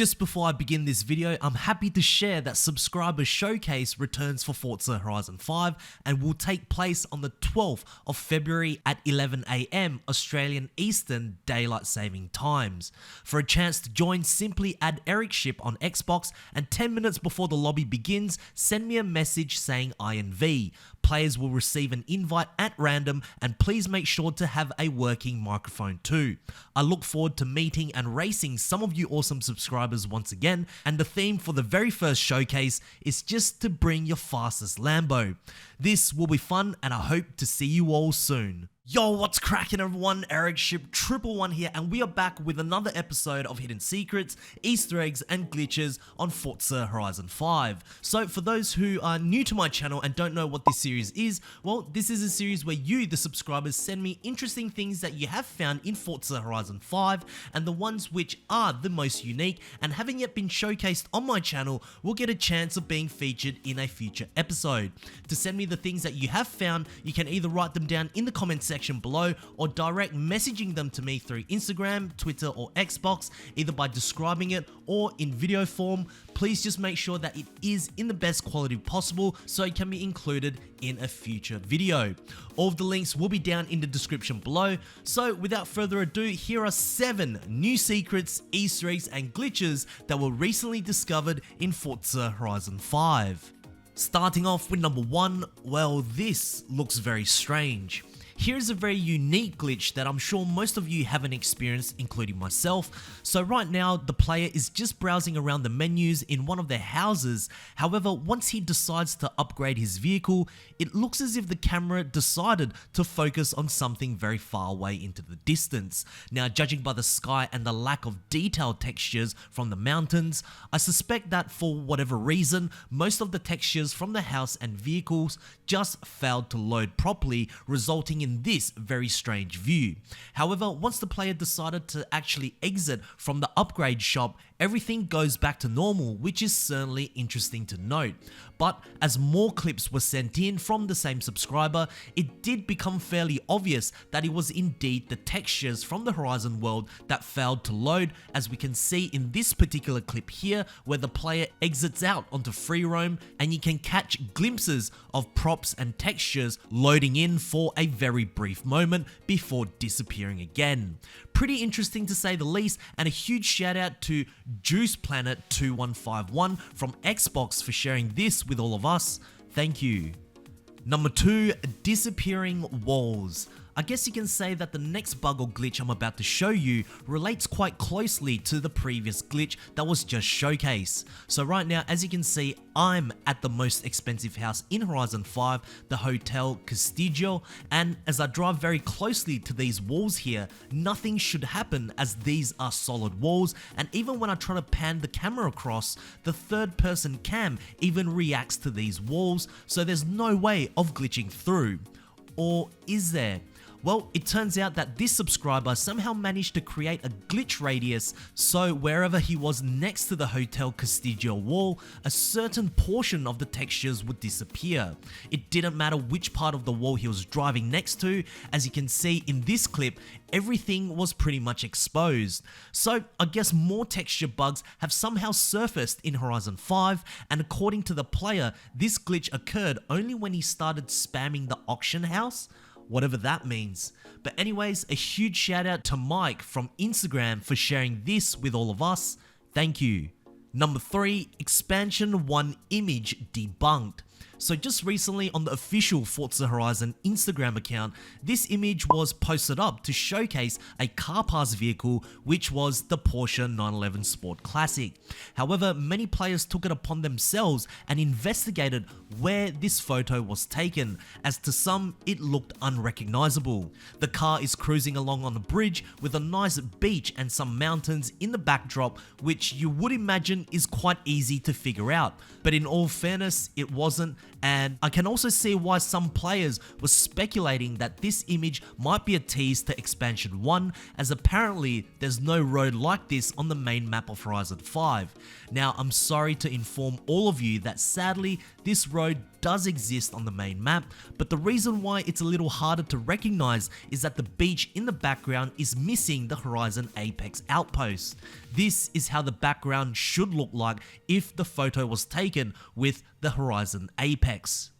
Just before I begin this video, I'm happy to share that Subscriber Showcase returns for Forza Horizon 5 and will take place on the 12th of February at 11 AM Australian Eastern Daylight Saving Times. For a chance to join, simply add Ericship on Xbox and 10 minutes before the lobby begins, send me a message saying INV. Players will receive an invite at random, and please make sure to have a working microphone too. I look forward to meeting and racing some of you awesome subscribers once again, and the theme for the very first showcase is just to bring your fastest Lambo. This will be fun and I hope to see you all soon. Yo, what's cracking everyone? Ericship 111 here, and we are back with another episode of Hidden Secrets, Easter eggs and glitches on Forza Horizon 5. So for those who are new to my channel and don't know what this series is, well, this is a series where you, the subscribers, send me interesting things that you have found in Forza Horizon 5, and the ones which are the most unique and haven't yet been showcased on my channel will get a chance of being featured in a future episode. To send me the things that you have found, you can either write them down in the comment section below or direct messaging them to me through Instagram, Twitter or Xbox, either by describing it or in video form. Please just make sure that it is in the best quality possible so it can be included in a future video. All of the links will be down in the description below. So without further ado, here are 7 new secrets, Easter eggs and glitches that were recently discovered in Forza Horizon 5. Starting off with number 1, well, this looks very strange. Here's a very unique glitch that I'm sure most of you haven't experienced, including myself. So right now, the player is just browsing around the menus in one of their houses. However, once he decides to upgrade his vehicle, it looks as if the camera decided to focus on something very far away into the distance. Now, judging by the sky and the lack of detailed textures from the mountains, I suspect that for whatever reason, most of the textures from the house and vehicles just failed to load properly, resulting in this very strange view. However, once the player decided to actually exit from the upgrade shop, everything goes back to normal, which is certainly interesting to note. But as more clips were sent in from the same subscriber, it did become fairly obvious that it was indeed the textures from the Horizon world that failed to load, as we can see in this particular clip here, where the player exits out onto free roam and you can catch glimpses of props and textures loading in for a very brief moment before disappearing again. Pretty interesting to say the least, and a huge shout out to Juice Planet 2151 from Xbox for sharing this with all of us. Thank you. Number 2, disappearing walls. I guess you can say that the next bug or glitch I'm about to show you relates quite closely to the previous glitch that was just showcased. So right now, as you can see, I'm at the most expensive house in Horizon 5, the Hotel Castillo, and as I drive very closely to these walls here, nothing should happen as these are solid walls, and even when I try to pan the camera across, the third person cam even reacts to these walls, so there's no way of glitching through. Or is there? Well, it turns out that this subscriber somehow managed to create a glitch radius, so wherever he was next to the Hotel Castillo wall, a certain portion of the textures would disappear. It didn't matter which part of the wall he was driving next to. As you can see in this clip, everything was pretty much exposed. So I guess more texture bugs have somehow surfaced in Horizon 5, and according to the player, this glitch occurred only when he started spamming the auction house, whatever that means. But anyways, a huge shout out to Mike from Instagram for sharing this with all of us. Thank you. Number 3, expansion 1 image debunked. So just recently on the official Forza Horizon Instagram account, this image was posted up to showcase a car pass vehicle, which was the Porsche 911 Sport Classic. However, many players took it upon themselves and investigated where this photo was taken, as to some it looked unrecognizable. The car is cruising along on the bridge with a nice beach and some mountains in the backdrop, which you would imagine is quite easy to figure out. But in all fairness, it wasn't, And I can also see why some players were speculating that this image might be a tease to Expansion 1, as apparently there's no road like this on the main map of Horizon 5. Now, I'm sorry to inform all of you that sadly this road does exist on the main map, but the reason why it's a little harder to recognize is that the beach in the background is missing the Horizon Apex outpost. This is how the background should look like if the photo was taken with the Horizon Apex.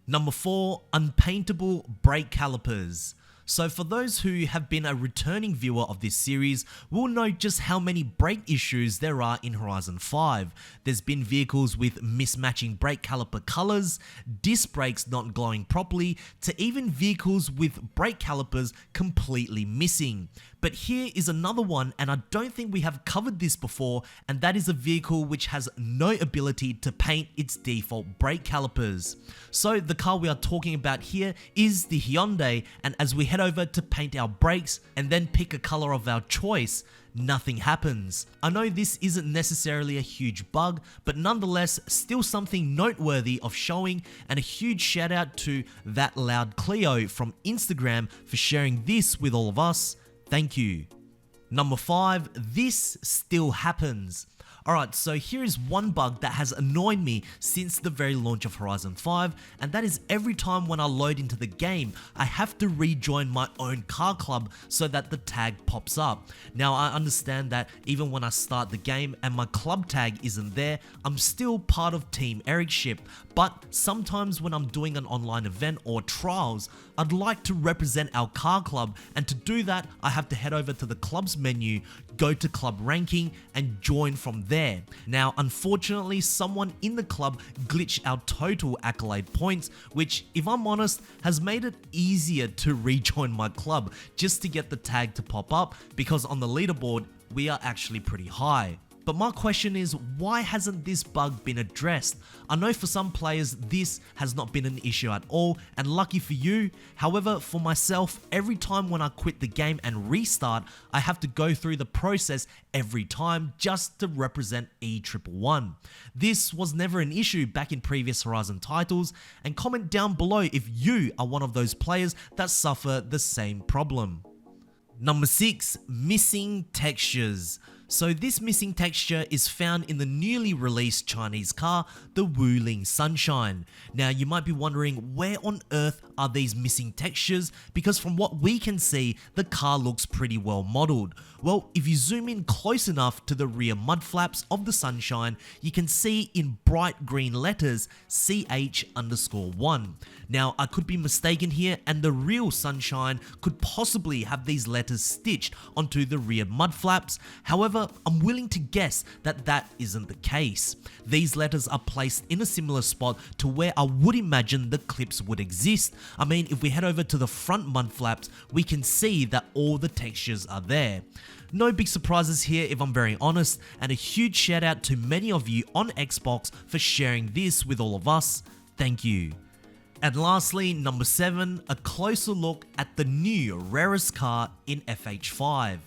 Number 4, Unpaintable brake calipers. So for those who have been a returning viewer of this series will know just how many brake issues there are in Horizon 5. There's been vehicles with mismatching brake caliper colors, disc brakes not glowing properly, to even vehicles with brake calipers completely missing. But here is another one, and I don't think we have covered this before, and that is a vehicle which has no ability to paint its default brake calipers. So the car we are talking about here is the Hyundai, and as we head over to paint our brakes and then pick a color of our choice, nothing happens. I know this isn't necessarily a huge bug, but nonetheless still something noteworthy of showing, and a huge shout out to That Loud Cleo from Instagram for sharing this with all of us. Thank you. Number 5, this still happens. Alright, so here is one bug that has annoyed me since the very launch of Horizon 5, and that is every time when I load into the game, I have to rejoin my own car club so that the tag pops up. Now I understand that even when I start the game and my club tag isn't there, I'm still part of Team Ericship, but sometimes when I'm doing an online event or trials, I'd like to represent our car club, and to do that I have to head over to the clubs menu, go to club ranking and join from there. Now unfortunately someone in the club glitched our total accolade points, which if I'm honest has made it easier to rejoin my club just to get the tag to pop up, because on the leaderboard we are actually pretty high. But my question is, why hasn't this bug been addressed? I know for some players this has not been an issue at all, and lucky for you. However, for myself, every time when I quit the game and restart, I have to go through the process every time just to represent E111. This was never an issue back in previous Horizon titles, and comment down below if you are one of those players that suffer the same problem. Number 6, missing textures. So this missing texture is found in the newly released Chinese car, the Wuling Sunshine. Now you might be wondering, where on earth are these missing textures? Because from what we can see, the car looks pretty well modeled. Well, if you zoom in close enough to the rear mud flaps of the Sunshine, you can see in bright green letters CH_1. Now I could be mistaken here, and the real Sunshine could possibly have these letters stitched onto the rear mud flaps. However, I'm willing to guess that that isn't the case. These letters are placed in a similar spot to where I would imagine the clips would exist. I mean, if we head over to the front mud flaps, we can see that all the textures are there. No big surprises here if I'm very honest, and a huge shout out to many of you on Xbox for sharing this with all of us. Thank you. And lastly, number 7, a closer look at the new Rarest Car in FH5.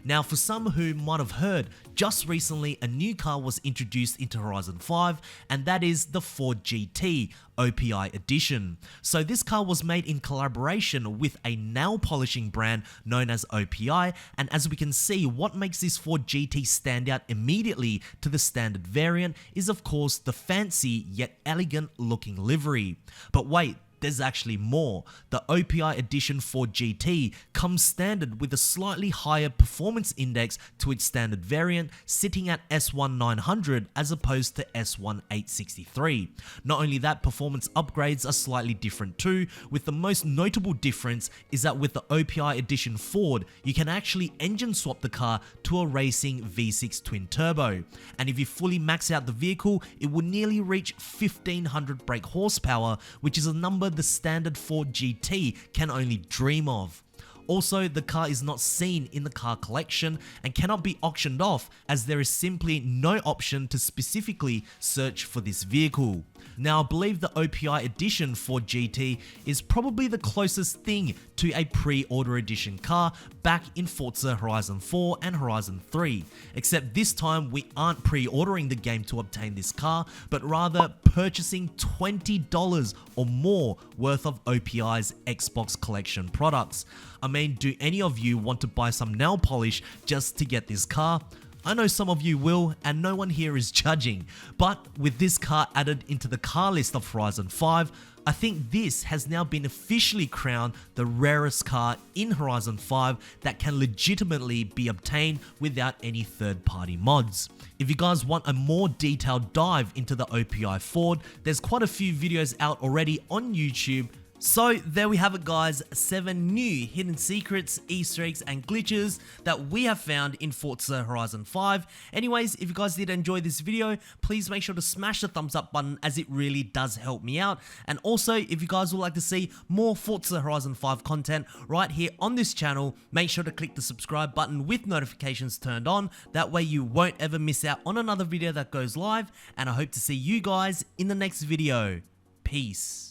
Now for some who might have heard, just recently a new car was introduced into Horizon 5, and that is the Ford GT OPI edition. So this car was made in collaboration with a nail polishing brand known as OPI, and as we can see, what makes this Ford GT stand out immediately to the standard variant is of course the fancy yet elegant looking livery. But wait, there's actually more. The OPI edition Ford GT comes standard with a slightly higher performance index to its standard variant, sitting at S1900 as opposed to S1863. Not only that, performance upgrades are slightly different too, with the most notable difference is that with the OPI edition Ford, you can actually engine swap the car to a racing V6 twin turbo. And if you fully max out the vehicle, it will nearly reach 1500 brake horsepower, which is a number the standard Ford GT can only dream of. Also, the car is not seen in the car collection and cannot be auctioned off, as there is simply no option to specifically search for this vehicle. Now, I believe the OPI edition for GT is probably the closest thing to a pre-order edition car back in Forza Horizon 4 and Horizon 3, except this time we aren't pre-ordering the game to obtain this car, but rather purchasing $20 or more worth of OPI's Xbox collection products. I mean, do any of you want to buy some nail polish just to get this car? I know some of you will, and no one here is judging, but with this car added into the car list of Horizon 5, I think this has now been officially crowned the rarest car in Horizon 5 that can legitimately be obtained without any third-party mods. If you guys want a more detailed dive into the OPI Ford, there's quite a few videos out already on YouTube. So there we have it guys, 7 new hidden secrets, Easter eggs and glitches that we have found in Forza Horizon 5. Anyways, if you guys did enjoy this video, please make sure to smash the thumbs up button, as it really does help me out. And also, if you guys would like to see more Forza Horizon 5 content right here on this channel, make sure to click the subscribe button with notifications turned on. That way you won't ever miss out on another video that goes live, and I hope to see you guys in the next video. Peace.